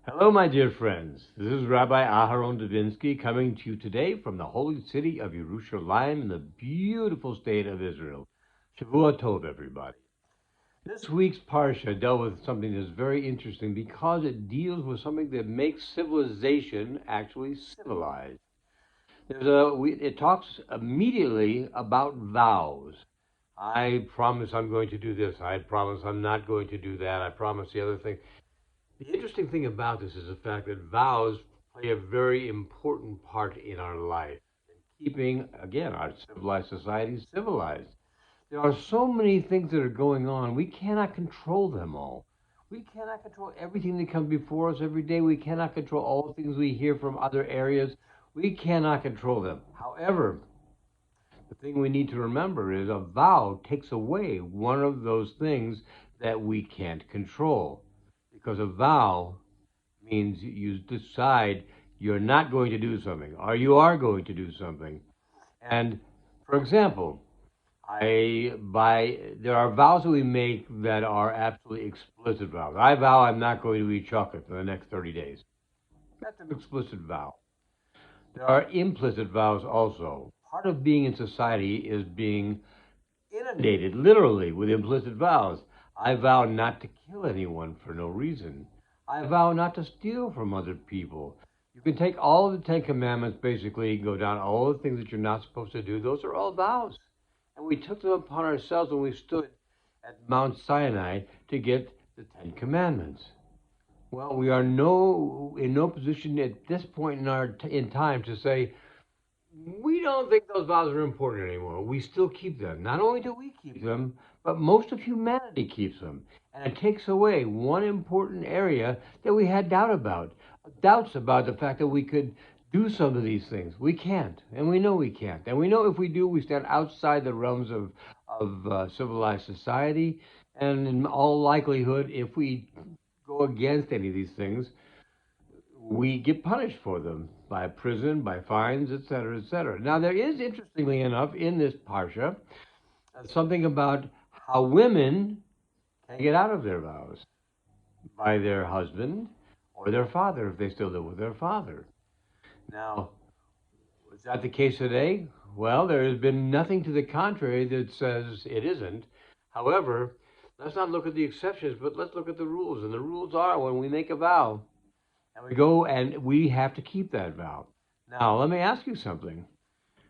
Hello, my dear friends. This is Rabbi Aharon Dobinsky coming to you today from the holy city of Yerushalayim in the beautiful state of Israel. Shavua Tov, everybody. This week's parsha dealt with something that's very interesting because it deals with something that makes civilization actually civilized. It talks immediately about vows. I promise I'm going to do this. I promise I'm not going to do that. I promise the other thing. The interesting thing about this is the fact that vows play a very important part in our life, in keeping, again, our civilized society civilized. There are so many things that are going on, we cannot control them all. We cannot control everything that comes before us every day. We cannot control all the things we hear from other areas. We cannot control them. However, the thing we need to remember is a vow takes away one of those things that we can't control. Because a vow means you decide you're not going to do something or you are going to do something. And for example, there are vows that we make that are absolutely explicit vows. I vow I'm not going to eat chocolate for the next 30 days. That's an explicit vow. There are implicit vows also. Part of being in society is being inundated literally with implicit vows. I vow not to kill anyone for no reason. I vow not to steal from other people. You can take all of the Ten Commandments, basically, go down all the things that you're not supposed to do. Those are all vows. And we took them upon ourselves when we stood at Mount Sinai to get the Ten Commandments. Well, we are in no position at this point in time to say, we don't think those vows are important anymore. We still keep them. Not only do we keep them, but most of humanity keeps them. And it takes away one important area that we had doubts about the fact that we could do some of these things. We can't, and we know we can't. And we know if we do, we stand outside the realms of civilized society. And in all likelihood, if we go against any of these things, we get punished for them by prison, by fines, etc., etc. Now, there is, interestingly enough, in this parsha, something about how women can get out of their vows by their husband or their father if they still live with their father. Now, is that the case today? Well, there has been nothing to the contrary that says it isn't. However, let's not look at the exceptions, but let's look at the rules. And the rules are when we make a vow, and we go and we have to keep that vow. Now, let me ask you something.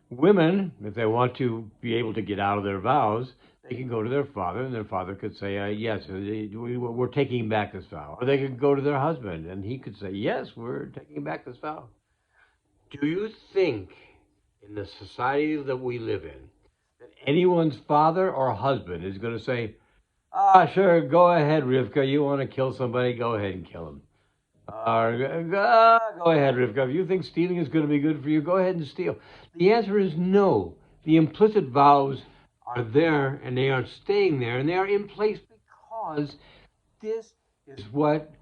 Women, if they want to be able to get out of their vows, they can go to their father, and their father could say, yes, we're taking back this vow. Or they could go to their husband, and he could say, yes, we're taking back this vow. Do you think, in the society that we live in, that anyone's father or husband is going to say, sure, go ahead, Rivka, you want to kill somebody, go ahead and kill him? Go ahead, Rivka. If you think stealing is going to be good for you, go ahead and steal. The answer is no. The implicit vows are there, and they are staying there, and they are in place because this is what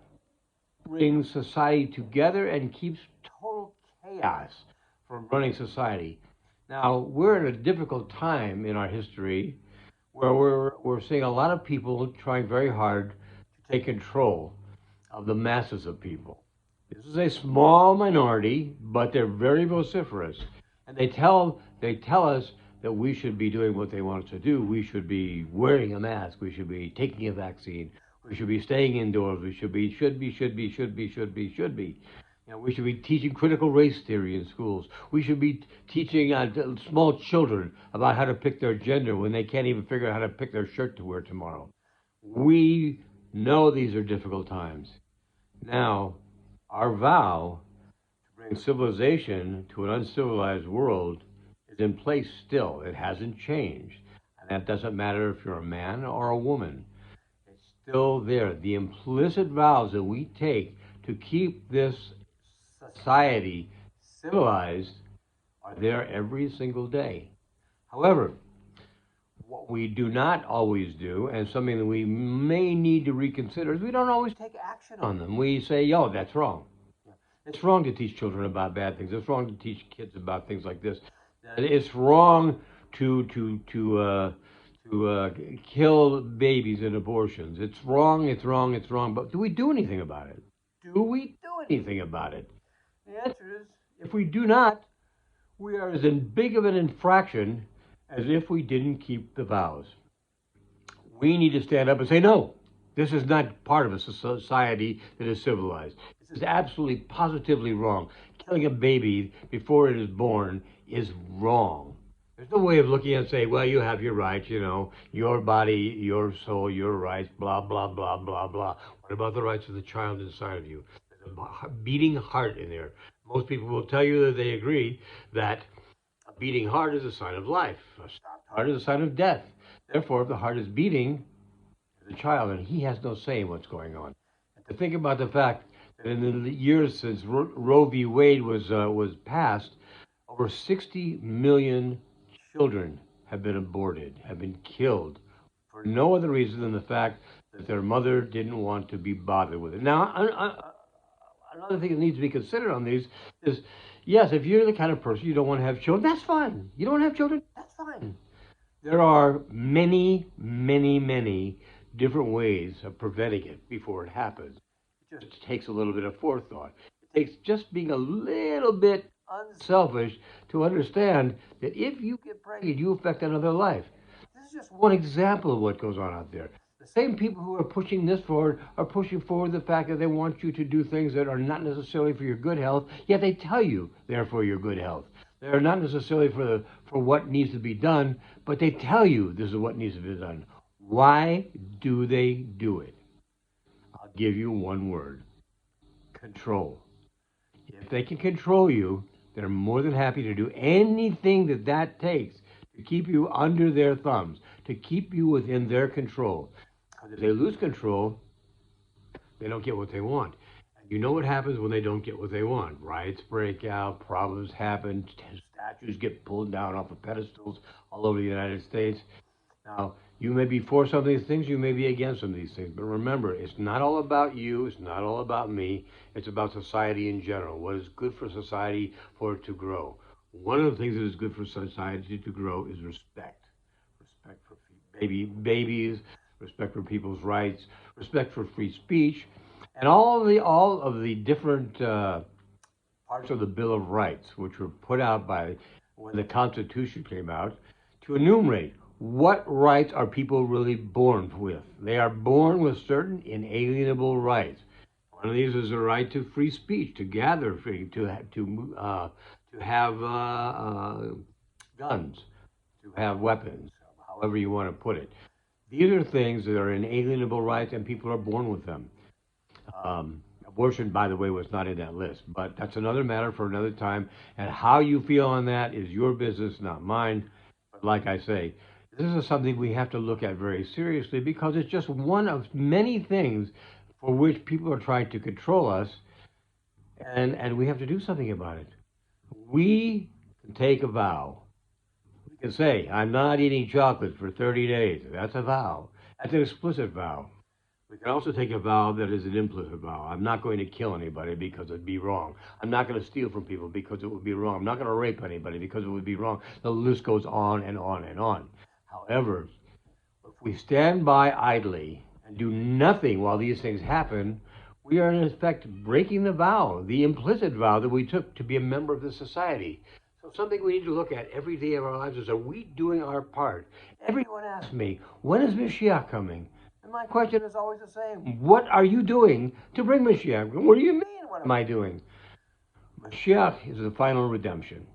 brings society together and keeps total chaos from running society. Now, we're in a difficult time in our history where we're seeing a lot of people trying very hard to take control of the masses of people. This is a small minority, but they're very vociferous. And they tell us that we should be doing what they want us to do. We should be wearing a mask. We should be taking a vaccine. We should be staying indoors. We should be. You know, we should be teaching critical race theory in schools. We should be teaching small children about how to pick their gender when they can't even figure out how to pick their shirt to wear tomorrow. We know these are difficult times. Now, our vow to bring civilization to an uncivilized world is in place still. It hasn't changed. And that doesn't matter if you're a man or a woman. It's still there. The implicit vows that we take to keep this society civilized are there every single day. However, what we do not always do, and something that we may need to reconsider, is we don't always take action on them. We say, yo, that's wrong. It's wrong to teach children about bad things. It's wrong to teach kids about things like this. It's wrong to kill babies in abortions. It's wrong, it's wrong, it's wrong. But do we do anything about it? Do we do anything about it? The answer is, if we do not, we are as in big of an infraction as if we didn't keep the vows. We need to stand up and say, no, this is not part of a society that is civilized. This is absolutely, positively wrong. Killing a baby before it is born is wrong. There's no way of looking and say, well, you have your rights, your body, your soul, your rights, blah, blah, blah, blah, blah. What about the rights of the child inside of you? There's a beating heart in there. Most people will tell you that they agree that a beating heart is a sign of life. A stopped heart is a sign of death. Therefore, if the heart is beating, there's a child, and he has no say in what's going on. And to think about the fact that in the years since Roe v. Wade was passed, over 60 million children have been aborted, have been killed, for no other reason than the fact that their mother didn't want to be bothered with it. Now, another thing that needs to be considered on these is, yes, if you're the kind of person you don't want to have children, that's fine. You don't want to have children, that's fine. There are many, many, many different ways of preventing it before it happens. It just takes a little bit of forethought. It takes just being a little bit unselfish to understand that if you get pregnant, you affect another life. This is just one example of what goes on out there. The same people who are pushing this forward are pushing forward the fact that they want you to do things that are not necessarily for your good health, yet they tell you they're for your good health. They're not necessarily for what needs to be done, but they tell you this is what needs to be done. Why do they do it? I'll give you one word: control. If they can control you, they're more than happy to do anything that takes to keep you under their thumbs, to keep you within their control. Because if they lose control, they don't get what they want. And you know what happens when they don't get what they want. Riots break out, problems happen, statues get pulled down off of pedestals all over the United States. Now, you may be for some of these things, you may be against some of these things, but remember, it's not all about you, it's not all about me, it's about society in general. What is good for society for it to grow? One of the things that is good for society to grow is respect. Respect for babies, respect for people's rights, respect for free speech, and all of the different parts of the Bill of Rights, which were put out by when the Constitution came out, to enumerate what rights are people really born with. They are born with certain inalienable rights. One of these is the right to free speech, to gather free, to have guns, to have weapons, however you want to put it. These are things that are inalienable rights, and people are born with them. Abortion, by the way, was not in that list, but that's another matter for another time. And how you feel on that is your business, not mine. But like I say, this is something we have to look at very seriously, because it's just one of many things for which people are trying to control us, and we have to do something about it. We can take a vow. We can say, I'm not eating chocolate for 30 days. That's a vow. That's an explicit vow. We can also take a vow that is an implicit vow. I'm not going to kill anybody because it'd be wrong. I'm not going to steal from people because it would be wrong. I'm not going to rape anybody because it would be wrong. The list goes on and on and on. However, if we stand by idly and do nothing while these things happen, we are in effect breaking the vow, the implicit vow that we took to be a member of this society. So something we need to look at every day of our lives is, are we doing our part? Everyone asks me, when is Mashiach coming? And my question is always the same. What are you doing to bring Mashiach? What do you mean, what am I doing? Mashiach is the final redemption.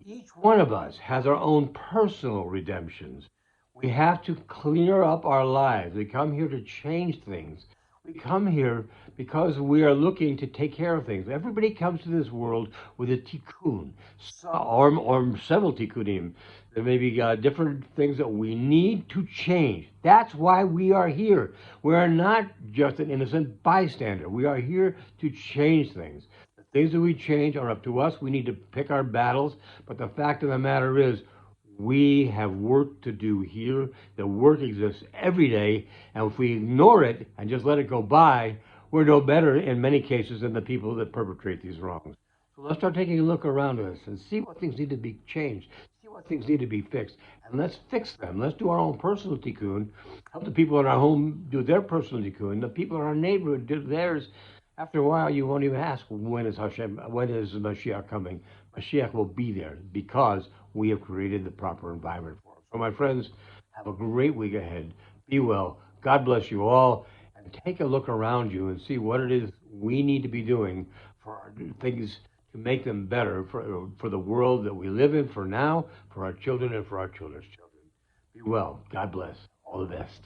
Each one of us has our own personal redemptions. We have to clear up our lives. We come here to change things. We come here because we are looking to take care of things. Everybody comes to this world with a tikkun, or several tikkunim. There may be different things that we need to change. That's why we are here. We are not just an innocent bystander. We are here to change things. The things that we change are up to us. We need to pick our battles. But the fact of the matter is, we have work to do here. The work exists every day, and if we ignore it and just let it go by, we're no better in many cases than the people that perpetrate these wrongs. So let's start taking a look around us and see what things need to be changed, see what things need to be fixed, and let's fix them. Let's do our own personal tikkun, help the people in our home do their personal tikkun, the people in our neighborhood do theirs, After a while, you won't even ask, when is Mashiach coming? Mashiach will be there because we have created the proper environment for him. So, my friends, have a great week ahead. Be well. God bless you all. And take a look around you and see what it is we need to be doing for our things to make them better for the world that we live in for now, for our children, and for our children's children. Be well. God bless. All the best.